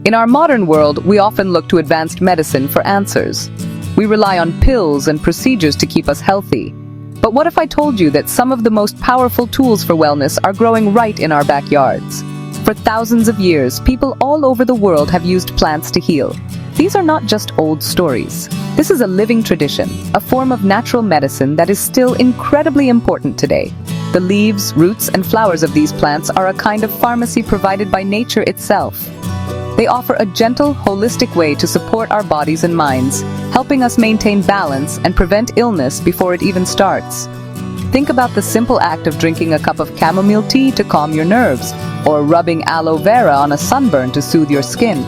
In our modern world, we often look to advanced medicine for answers. We rely on pills and procedures to keep us healthy. But what if I told you that some of the most powerful tools for wellness are growing right in our backyards? For thousands of years, people all over the world have used plants to heal. These are not just old stories. This is a living tradition, a form of natural medicine that is still incredibly important today. The leaves, roots, and flowers of these plants are a kind of pharmacy provided by nature itself. They offer a gentle, holistic way to support our bodies and minds, helping us maintain balance and prevent illness before it even starts. Think about the simple act of drinking a cup of chamomile tea to calm your nerves, or rubbing aloe vera on a sunburn to soothe your skin.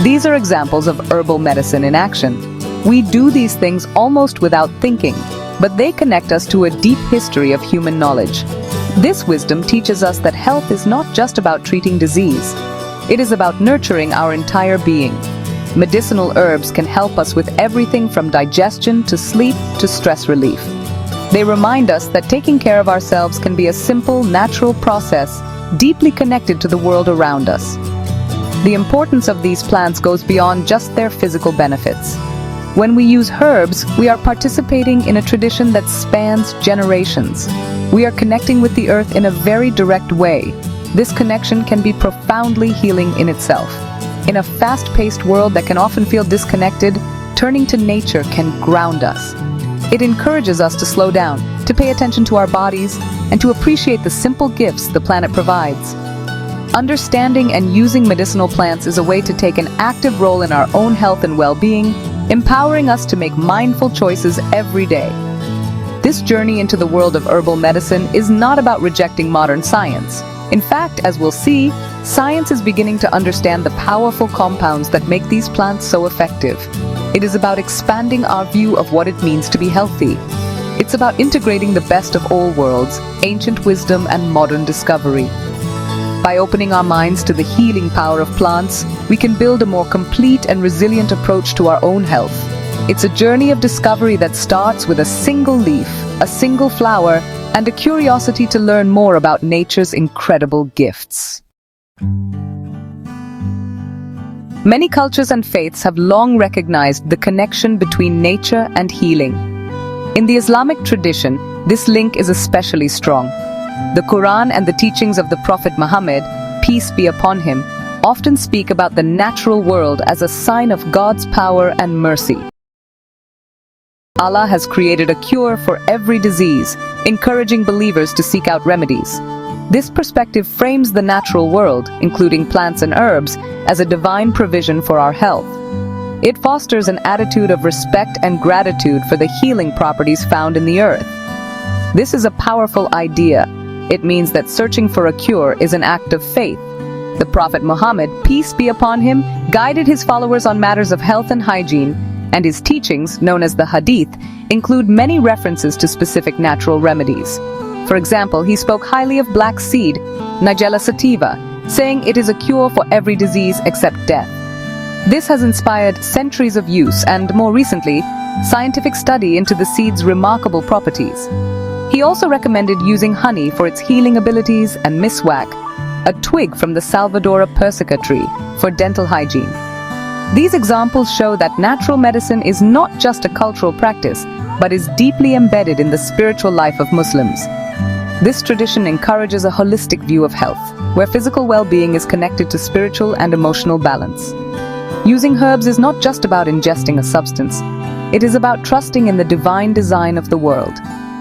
These are examples of herbal medicine in action. We do these things almost without thinking, but they connect us to a deep history of human knowledge. This wisdom teaches us that health is not just about treating disease. It is about nurturing our entire being. Medicinal herbs can help us with everything from digestion to sleep to stress relief. They remind us that taking care of ourselves can be a simple, natural process, deeply connected to the world around us. The importance of these plants goes beyond just their physical benefits. When we use herbs, we are participating in a tradition that spans generations. We are connecting with the earth in a very direct way. This connection can be profoundly healing in itself. In a fast-paced world that can often feel disconnected, turning to nature can ground us. It encourages us to slow down, to pay attention to our bodies, and to appreciate the simple gifts the planet provides. Understanding and using medicinal plants is a way to take an active role in our own health and well-being, empowering us to make mindful choices every day. This journey into the world of herbal medicine is not about rejecting modern science. In fact, as we'll see, science is beginning to understand the powerful compounds that make these plants so effective. It is about expanding our view of what it means to be healthy. It's about integrating the best of all worlds, ancient wisdom and modern discovery. By opening our minds to the healing power of plants, we can build a more complete and resilient approach to our own health. It's a journey of discovery that starts with a single leaf, a single flower, and a curiosity to learn more about nature's incredible gifts. Many cultures and faiths have long recognized the connection between nature and healing. In the Islamic tradition, this link is especially strong. The Quran and the teachings of the Prophet Muhammad, peace be upon him, often speak about the natural world as a sign of God's power and mercy. Allah has created a cure for every disease, encouraging believers to seek out remedies. This perspective frames the natural world, including plants and herbs, as a divine provision for our health. It fosters an attitude of respect and gratitude for the healing properties found in the earth. This is a powerful idea. It means that searching for a cure is an act of faith. The Prophet Muhammad, peace be upon him, guided his followers on matters of health and hygiene, and his teachings, known as the Hadith, include many references to specific natural remedies. For example, he spoke highly of black seed, Nigella sativa, saying it is a cure for every disease except death. This has inspired centuries of use and, more recently, scientific study into the seed's remarkable properties. He also recommended using honey for its healing abilities and miswak, a twig from the Salvadora persica tree, for dental hygiene. These examples show that natural medicine is not just a cultural practice, but is deeply embedded in the spiritual life of Muslims. This tradition encourages a holistic view of health, where physical well-being is connected to spiritual and emotional balance. Using herbs is not just about ingesting a substance. It is about trusting in the divine design of the world.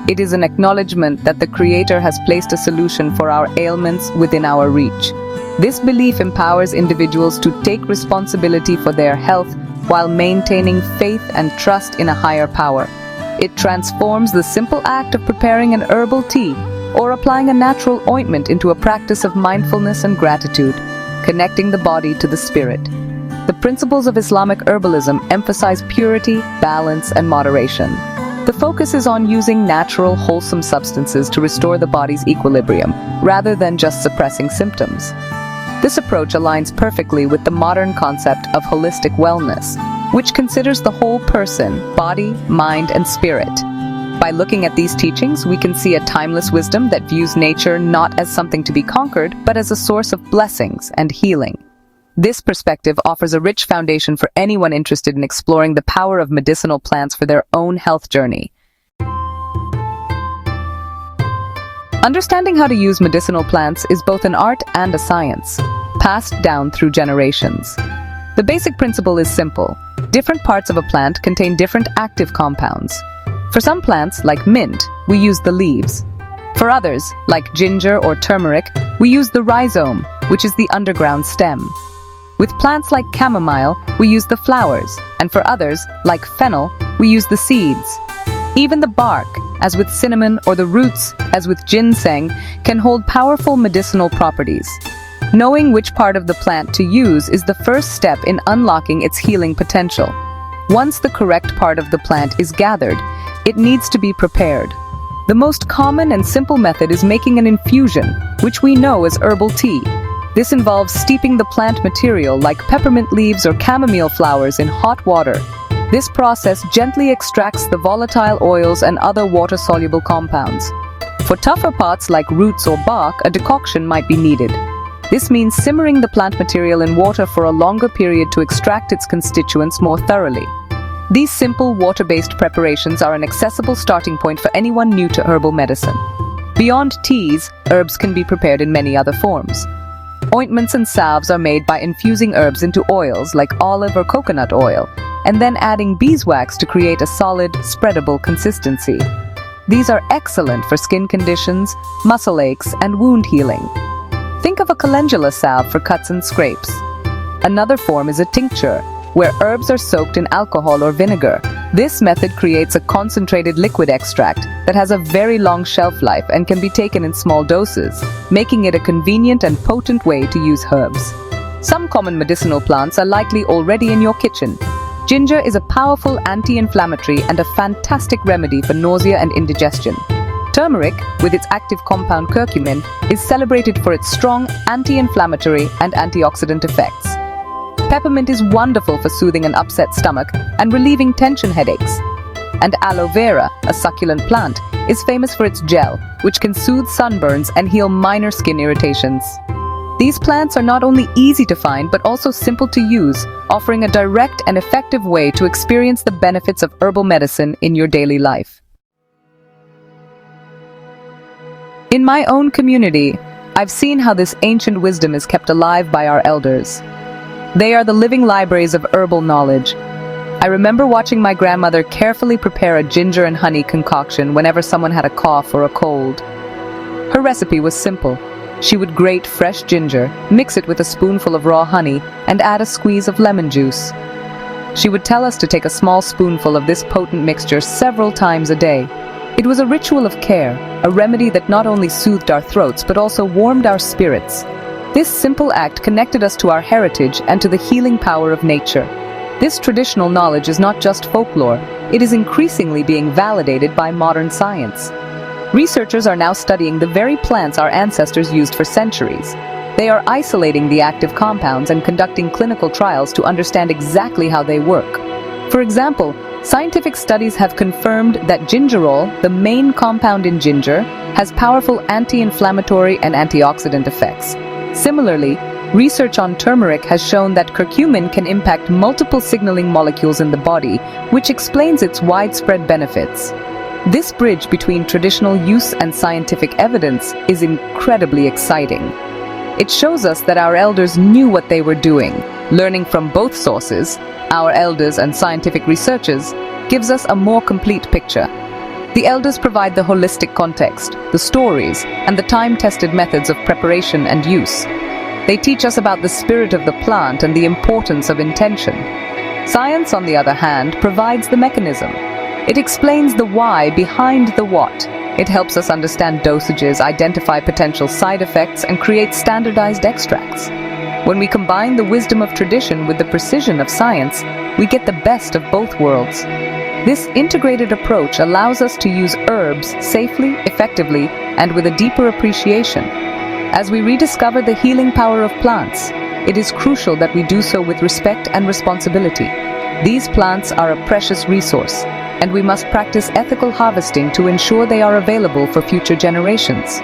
It is an acknowledgement that the Creator has placed a solution for our ailments within our reach. This belief empowers individuals to take responsibility for their health while maintaining faith and trust in a higher power. It transforms the simple act of preparing an herbal tea or applying a natural ointment into a practice of mindfulness and gratitude, connecting the body to the spirit. The principles of Islamic herbalism emphasize purity, balance, and moderation. The focus is on using natural, wholesome substances to restore the body's equilibrium, rather than just suppressing symptoms. This approach aligns perfectly with the modern concept of holistic wellness, which considers the whole person, body, mind, and spirit. By looking at these teachings, we can see a timeless wisdom that views nature not as something to be conquered, but as a source of blessings and healing. This perspective offers a rich foundation for anyone interested in exploring the power of medicinal plants for their own health journey. Understanding how to use medicinal plants is both an art and a science, passed down through generations. The basic principle is simple. Different parts of a plant contain different active compounds. For some plants, like mint, we use the leaves. For others, like ginger or turmeric, we use the rhizome, which is the underground stem. With plants like chamomile, we use the flowers, and for others, like fennel, we use the seeds. Even the bark, as with cinnamon, or the roots, as with ginseng, can hold powerful medicinal properties. Knowing which part of the plant to use is the first step in unlocking its healing potential. Once the correct part of the plant is gathered, it needs to be prepared. The most common and simple method is making an infusion, which we know as herbal tea. This involves steeping the plant material like peppermint leaves or chamomile flowers in hot water. This process gently extracts the volatile oils and other water-soluble compounds. For tougher parts like roots or bark, a decoction might be needed. This means simmering the plant material in water for a longer period to extract its constituents more thoroughly. These simple water-based preparations are an accessible starting point for anyone new to herbal medicine. Beyond teas, herbs can be prepared in many other forms. Ointments and salves are made by infusing herbs into oils like olive or coconut oil, and then adding beeswax to create a solid, spreadable consistency. These are excellent for skin conditions, muscle aches, and wound healing. Think of a calendula salve for cuts and scrapes. Another form is a tincture, where herbs are soaked in alcohol or vinegar. This method creates a concentrated liquid extract that has a very long shelf life and can be taken in small doses, making it a convenient and potent way to use herbs. Some common medicinal plants are likely already in your kitchen. Ginger is a powerful anti-inflammatory and a fantastic remedy for nausea and indigestion. Turmeric, with its active compound curcumin, is celebrated for its strong anti-inflammatory and antioxidant effects. Peppermint is wonderful for soothing an upset stomach and relieving tension headaches. And aloe vera, a succulent plant, is famous for its gel, which can soothe sunburns and heal minor skin irritations. These plants are not only easy to find but also simple to use, offering a direct and effective way to experience the benefits of herbal medicine in your daily life. In my own community, I've seen how this ancient wisdom is kept alive by our elders. They are the living libraries of herbal knowledge. I remember watching my grandmother carefully prepare a ginger and honey concoction whenever someone had a cough or a cold. Her recipe was simple. She would grate fresh ginger, mix it with a spoonful of raw honey, and add a squeeze of lemon juice. She would tell us to take a small spoonful of this potent mixture several times a day. It was a ritual of care, a remedy that not only soothed our throats but also warmed our spirits. This simple act connected us to our heritage and to the healing power of nature. This traditional knowledge is not just folklore, it is increasingly being validated by modern science. Researchers are now studying the very plants our ancestors used for centuries. They are isolating the active compounds and conducting clinical trials to understand exactly how they work. For example, scientific studies have confirmed that gingerol, the main compound in ginger, has powerful anti-inflammatory and antioxidant effects. Similarly, research on turmeric has shown that curcumin can impact multiple signaling molecules in the body, which explains its widespread benefits. This bridge between traditional use and scientific evidence is incredibly exciting. It shows us that our elders knew what they were doing. Learning from both sources, our elders and scientific researchers, gives us a more complete picture. The elders provide the holistic context, the stories, and the time-tested methods of preparation and use. They teach us about the spirit of the plant and the importance of intention. Science, on the other hand, provides the mechanism. It explains the why behind the what. It helps us understand dosages, identify potential side effects, and create standardized extracts. When we combine the wisdom of tradition with the precision of science, we get the best of both worlds. This integrated approach allows us to use herbs safely, effectively, and with a deeper appreciation. As we rediscover the healing power of plants, it is crucial that we do so with respect and responsibility. These plants are a precious resource, and we must practice ethical harvesting to ensure they are available for future generations.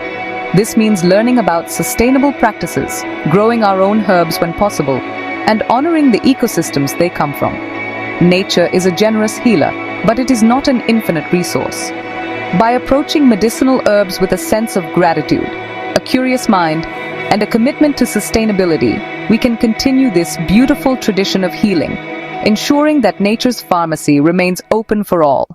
This means learning about sustainable practices, growing our own herbs when possible, and honoring the ecosystems they come from. Nature is a generous healer, but it is not an infinite resource. By approaching medicinal herbs with a sense of gratitude, a curious mind, and a commitment to sustainability, we can continue this beautiful tradition of healing, ensuring that nature's pharmacy remains open for all.